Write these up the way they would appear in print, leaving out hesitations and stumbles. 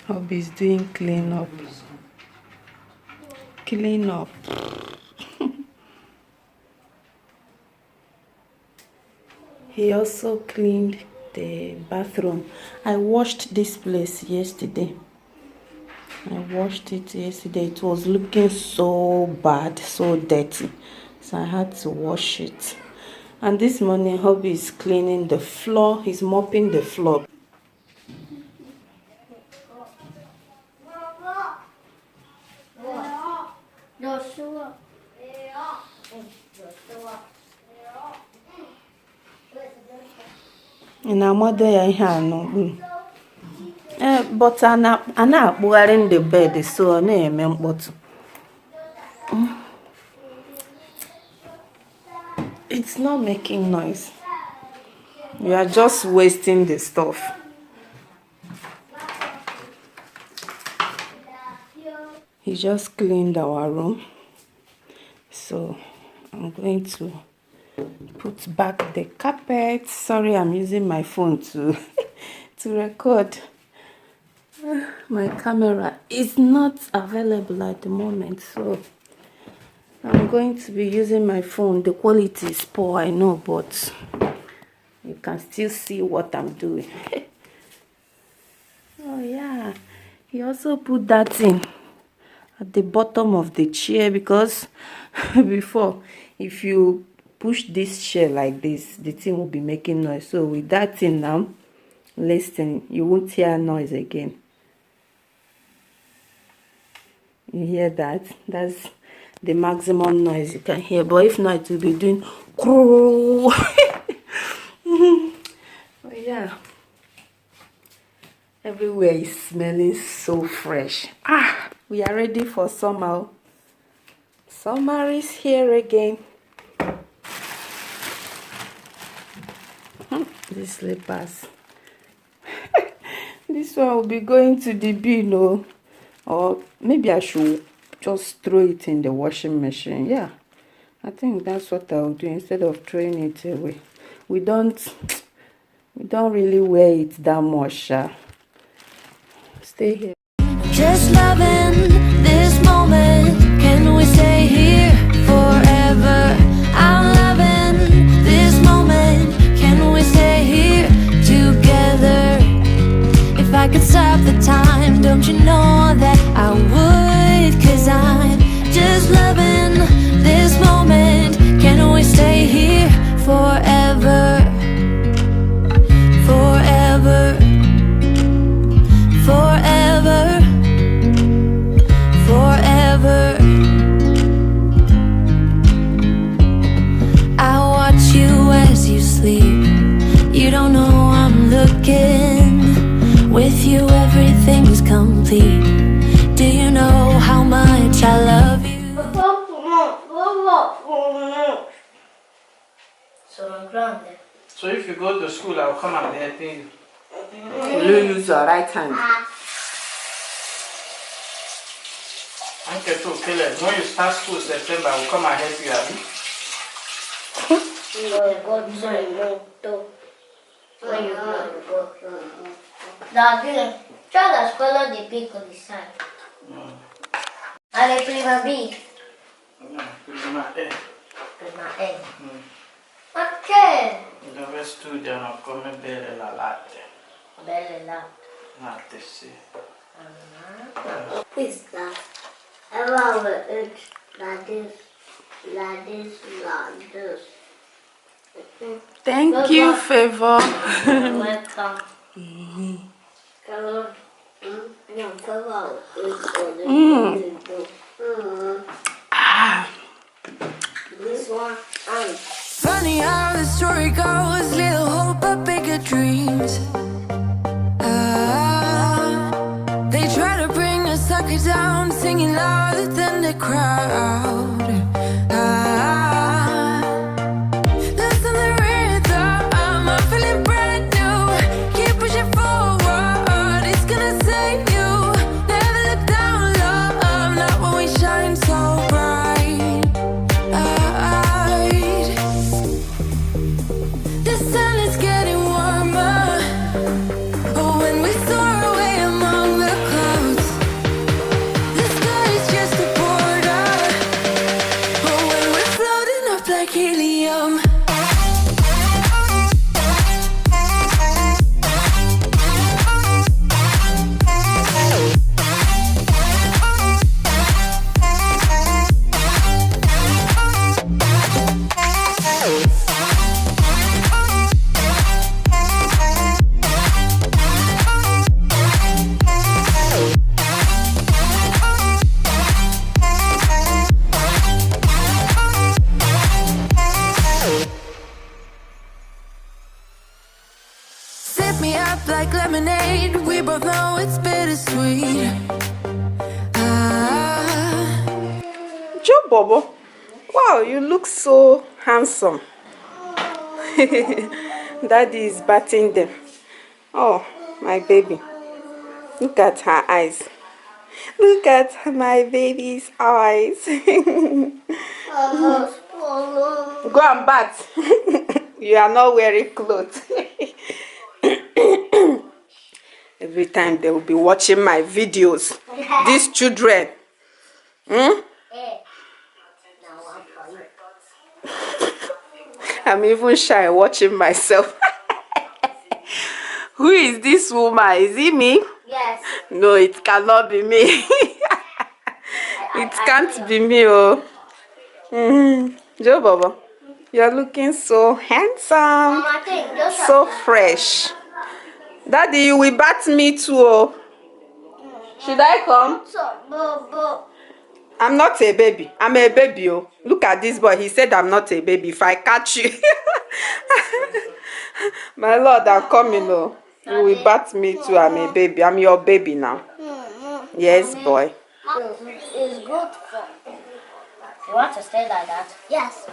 Hobby's doing clean up. Clean up. He also cleaned the bathroom. I washed this place yesterday. It was looking so bad, so dirty. So I had to wash it. And this morning, Hobby is cleaning the floor. He's mopping the floor. Na mother ya ihe anọ. But a na-akpụgharị in the bed, so ọ na-eme mkpọtụ. It's not making noise. You are just wasting the stuff. He just cleaned our room. So I'm going to put back the carpet. Sorry, I'm using my phone to record. My camera is not available at the moment, so I'm going to be using my phone. The quality is poor, I know, but you can still see what I'm doing. Oh yeah, he also put that in at the bottom of the chair, because before, if you push this chair like this, the thing will be making noise. So with that thing now, listen, you won't hear noise again. You hear that? That's the maximum noise you can hear. But if not, it will be doing oh yeah, everywhere is smelling so fresh. We are ready for summer. Summer is here again. These slippers. This one will be going to the bin, or maybe I should just throw it in the washing machine. Yeah, I think that's what I'll do instead of throwing it away. We don't really wear it that much. Stay here. Just loving this moment. Can we stay here forever? I'm loving this moment. Can we stay here together? If I could stop the time, don't you know that I would? 'Cause I'm just loving this moment. Can we stay here forever? Forever. Forever. Forever. I watch you as you sleep. You don't know I'm looking. With you everything's complete. Do you know how much I love you? Sono grande. So if you go to school, I'll come and help you. Will you use your right hand? Okay, so Caleb, when you start school September, I will come and help you, Abby. C'è la scuola dei piccoli, sai? Alle prima B? No, prima E. Prima E. Ma che? Dove studiano come bere la latte. Belle là. Latte, sì. Questa è la this. Thank you, Favor. Welcome. This one. Funny how the story goes, little hope but bigger dreams. They try to bring a sucker down, singing louder than the crowd. Listen the rhythm, I'm feeling brand new. Keep pushing forward, it's gonna save you. Never look down, love, not when we shine so bright. The sun is getting warmer. Oh, when we soar away among the clouds. both know it's bittersweet. Joe Bobo, wow, you look so handsome. Daddy is batting them. Oh, my baby. Look at her eyes. Look at my baby's eyes. Almost swallowed. Go and bath. You are not wearing clothes. Every time they will be watching my videos. These children. Now I'm funny. I'm even shy watching myself. Who is this woman? Is it me? Yes. No, it cannot be me. It can't be me, oh. Joe Baba, you're looking so handsome. Mama, think, just So fresh. Daddy, you will bat me too, oh. Should I come? so, I'm not a baby. I'm a baby, oh. Look at this boy. He said I'm not a baby. If I catch you. My Lord, I'm coming, oh. You will bat me too. I'm a baby. I'm your baby now. Yes, boy. It's good for. You want to stay like that? Yes.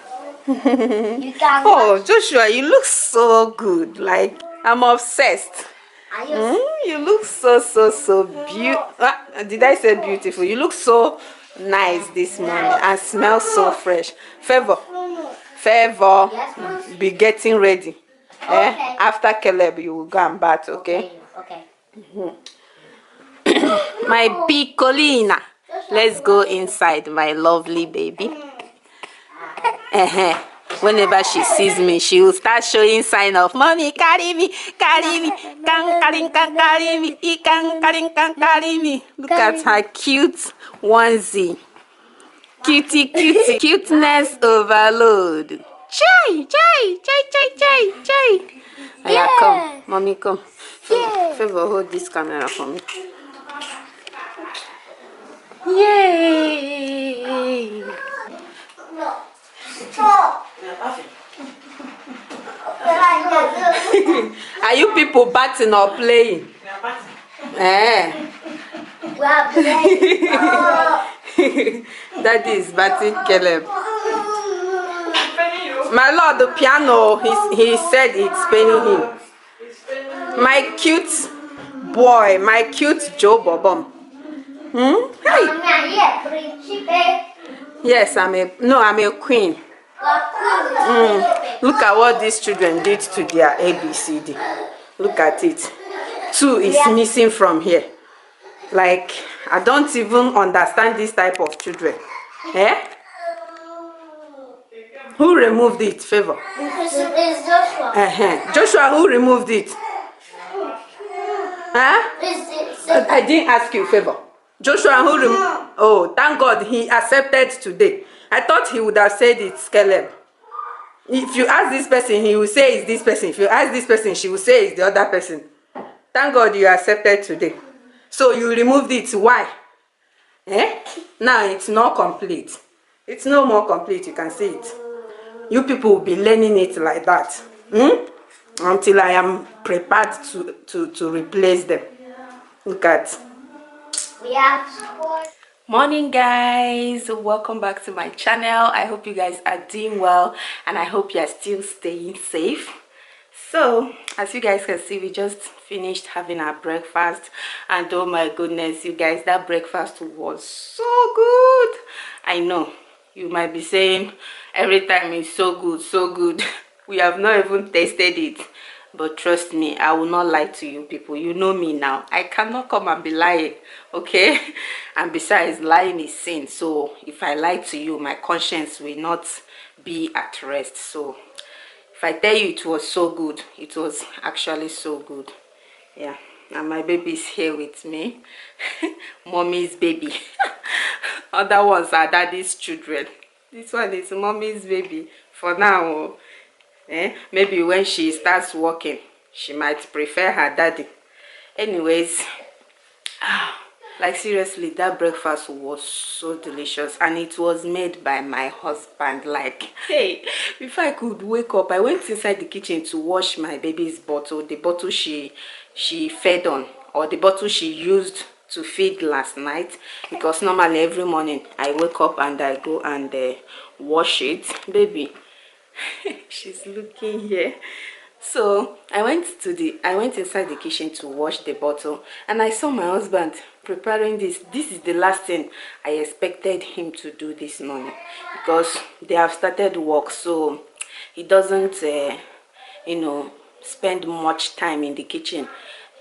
You can. Oh, Joshua, you look so good. Like, I'm obsessed. Are you? You look so beautiful. Did I say beautiful? You look so nice this morning and smell so fresh. Favor, Yes, ma'am. be getting ready. Okay. After Caleb, you will go and bath, okay? Okay. My Piccolina. Let's go inside, my lovely baby. Whenever she sees me, she will start showing sign of mommy, carry me, carry me, can carry me, he can carry me. Look at her cute onesie. Cutie, cuteness overload. Chai. Aya, come, mommy, come. Favor, hold this camera for me. Yay! Stop. Are you people batting or playing? We are playing. Daddy is batting Caleb. My Lord, the piano, he said it's paining him. My cute boy, my cute Joe Bobom. Hey. Yes, I'm a queen. Look at what these children did to their ABCD. Look at it. 2 is missing from here. Like, I don't even understand this type of children. Who removed it, Favor? It's Joshua. Joshua, who removed it? I didn't ask you, Favor. Joshua, who removed? Oh, thank God he accepted today. I thought he would have said it's Caleb. If you ask this person, he will say it's this person. If you ask this person, she will say it's the other person. Thank God you accepted today. So you removed it. Why? Now it's not complete. It's no more complete. You can see it. You people will be learning it like that. Until I am prepared to replace them. Look at. We have scored. Morning guys, welcome back to my channel. I hope you guys are doing well and I hope you are still staying safe. So as you guys can see, we just finished having our breakfast and oh my goodness, you guys, that breakfast was so good. I know you might be saying every time it's so good. We have not even tasted it. But trust me, I will not lie to you people. You know me now. I cannot come and be lying, okay? And besides, lying is sin. So if I lie to you, my conscience will not be at rest. So if I tell you it was so good, it was actually so good. Yeah, and my baby is here with me. Mommy's baby. Other ones are daddy's children. This one is mommy's baby for now. Maybe when she starts working, she might prefer her daddy. Anyways, like seriously, that breakfast was so delicious and it was made by my husband. Like, hey, if I could wake up, I went inside the kitchen to wash my baby's bottle, the bottle she fed on or the bottle she used to feed last night, because normally every morning I wake up and I go and wash it. Baby, she's looking here. So I went inside the kitchen to wash the bottle, and I saw my husband preparing this. This is the last thing I expected him to do this morning, because they have started work, so he doesn't you know, spend much time in the kitchen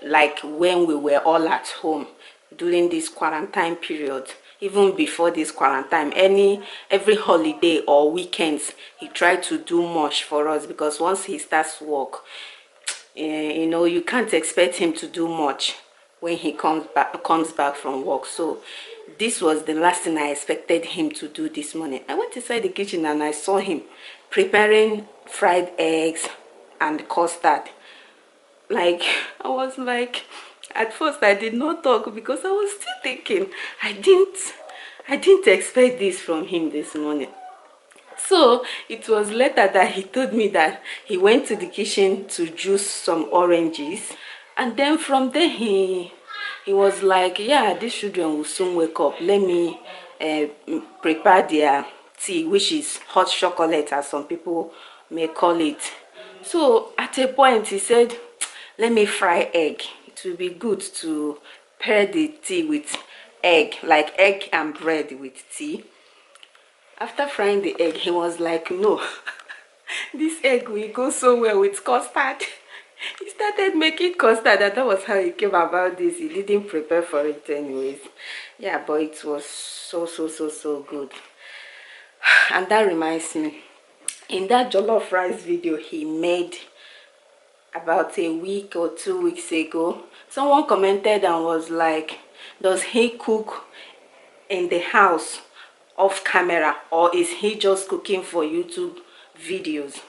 like when we were all at home during this quarantine period. Even before this quarantine, every holiday or weekends, he tried to do much for us, because once he starts work, you know, you can't expect him to do much when he comes back from work. So this was the last thing I expected him to do this morning. I went inside the kitchen and I saw him preparing fried eggs and custard. Like, I was like, at first I did not talk, because I was still thinking, I didn't expect this from him this morning. So it was later that he told me that he went to the kitchen to juice some oranges, and then from there he was like, yeah, these children will soon wake up, let me prepare their tea, which is hot chocolate, as some people may call it. So at a point he said, let me fry egg. It will be good to pair the tea with egg, like egg and bread with tea. After frying the egg, he was like, no, this egg will go so well with custard. He started making custard, and that was how he came about this. He didn't prepare for it anyways. Yeah, but it was so good. And that reminds me, in that jollof rice video he made about a week or 2 weeks ago, someone commented and was like, does he cook in the house off camera, or is he just cooking for YouTube videos?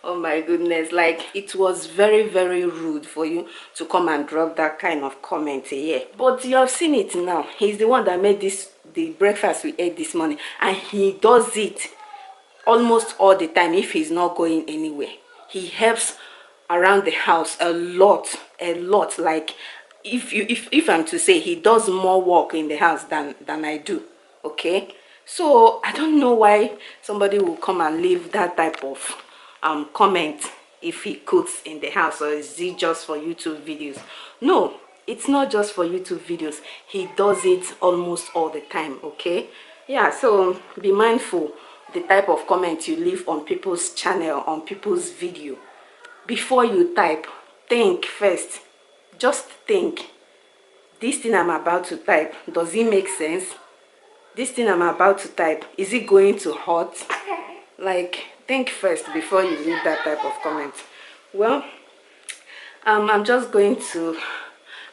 Oh my goodness, like, it was very rude for you to come and drop that kind of comment here. But you have seen it now. He's the one that made the breakfast we ate this morning, and he does it almost all the time if he's not going anywhere. He helps around the house a lot. Like, if I'm to say, he does more work in the house than I do. Okay, so I don't know why somebody will come and leave that type of comment if he cooks in the house, or is it just for YouTube videos? No, it's not just for YouTube videos. He does it almost all the time. Okay, yeah, so be mindful the type of comment you leave on people's channel, on people's video. Before you type, think first. Just think, this thing I'm about to type, does it make sense? This thing I'm about to type, is it going to hurt? Like, think first before you leave that type of comment. Well, I'm just going to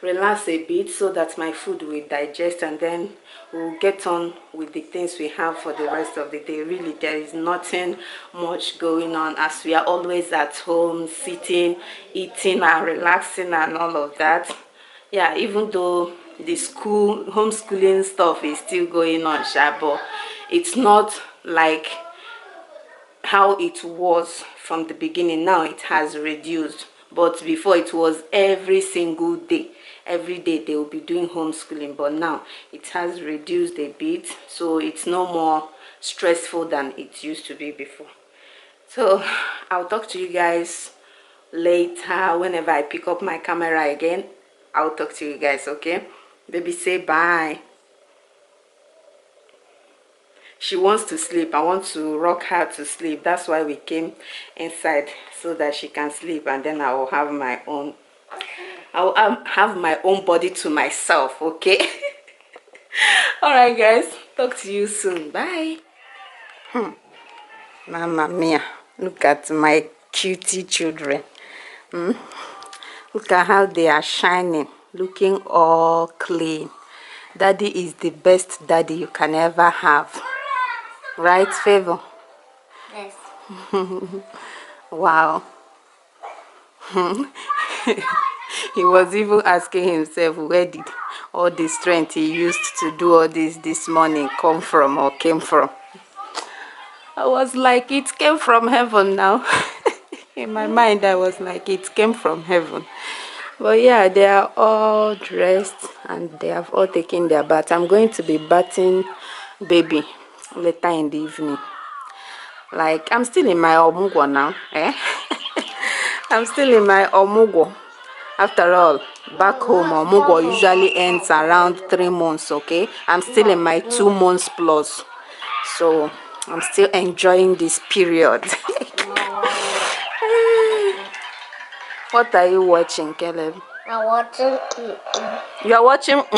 relax a bit so that my food will digest, and then we'll get on with the things we have for the rest of the day. Really, there is nothing much going on, as we are always at home, sitting, eating and relaxing and all of that. Yeah, even though the homeschooling stuff is still going on, but it's not like how it was from the beginning. Now it has reduced, but before it was every single day. Every day they will be doing homeschooling, but now it has reduced a bit, so it's no more stressful than it used to be before. So I'll talk to you guys later. Whenever I pick up my camera again, I'll talk to you guys. Okay, baby, say bye. She wants to sleep. I want to rock her to sleep. That's why we came inside, so that she can sleep, and then I will have my own body to myself. Okay. All right guys, talk to you soon. Bye. Mamma mia, look at my cutie children. Look at how they are shining, looking all clean. Daddy is the best daddy you can ever have, right, Favor? Yes. Wow. He was even asking himself, where did all the strength he used to do all this morning come from, or came from? I was like, it came from heaven now. In my mind, I was like, it came from heaven. But yeah, they are all dressed and they have all taken their bath. I'm going to be bathing baby later in the evening. Like, I'm still in my omugwo now, eh? I'm still in my omugwo. After all, back home, omugwo usually ends around 3 months, okay? I'm still in my 2 months plus. So, I'm still enjoying this period. What are you watching, Caleb? I'm watching. You are watching? Look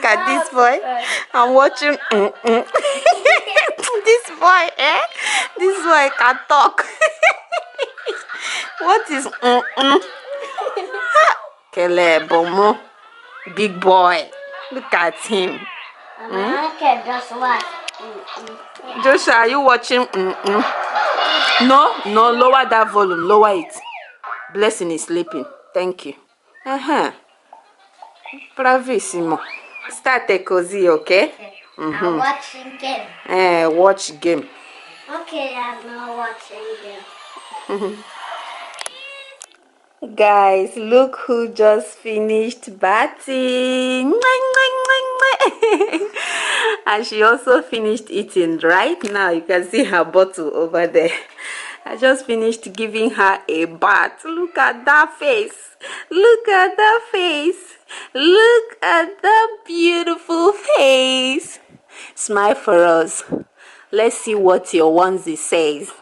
at this boy. I'm watching. This boy, eh? This boy can talk. What is? Caleb, big boy. Look at him. Okay, just what? Joshua, are you watching? No, lower that volume. Lower it. Blessing is sleeping. Thank you. Bravissimo. Start a cozy, okay? I'm watching game. Watch game. Okay, I'm not watching game. Guys, look who just finished bathing. And she also finished eating. Right now, you can see her bottle over there. I just finished giving her a bath. Look at that face. Look at that face. Look at that beautiful face. Smile for us. Let's see what your onesie says.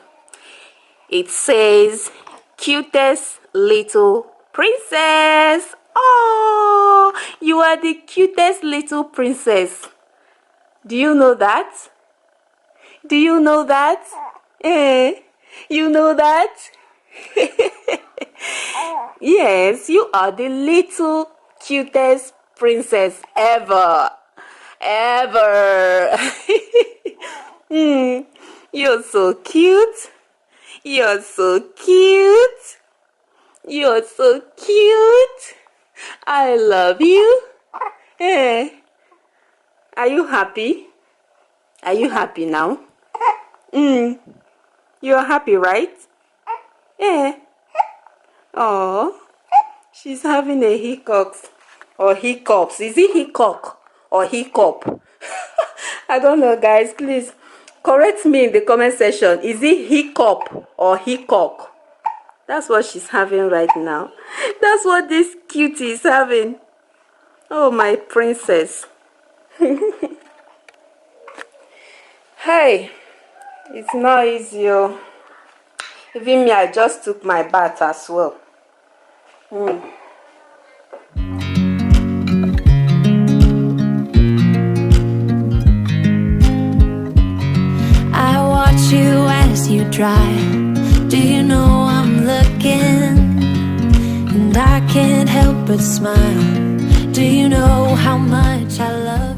It says, cutest little princess. Oh, you are the cutest little princess. Do you know that? Do you know that? You know that? Yes, you are the little cutest princess ever. You're so cute. You're so cute. You're so cute. I love you. Are you happy? Are you happy now? You're happy, right? Oh, she's having a hiccups or hiccups. Is it hiccup or hiccup? I don't know, guys. Please correct me in the comment section. Is it hiccup or hiccup? That's what she's having right now. That's what this cutie is having. Oh, my princess. Hey, it's not easy. Even me, I just took my bath as well. I watch you as you drive. Do you know I'm looking? And I can't help but smile. Do you know how much I love you?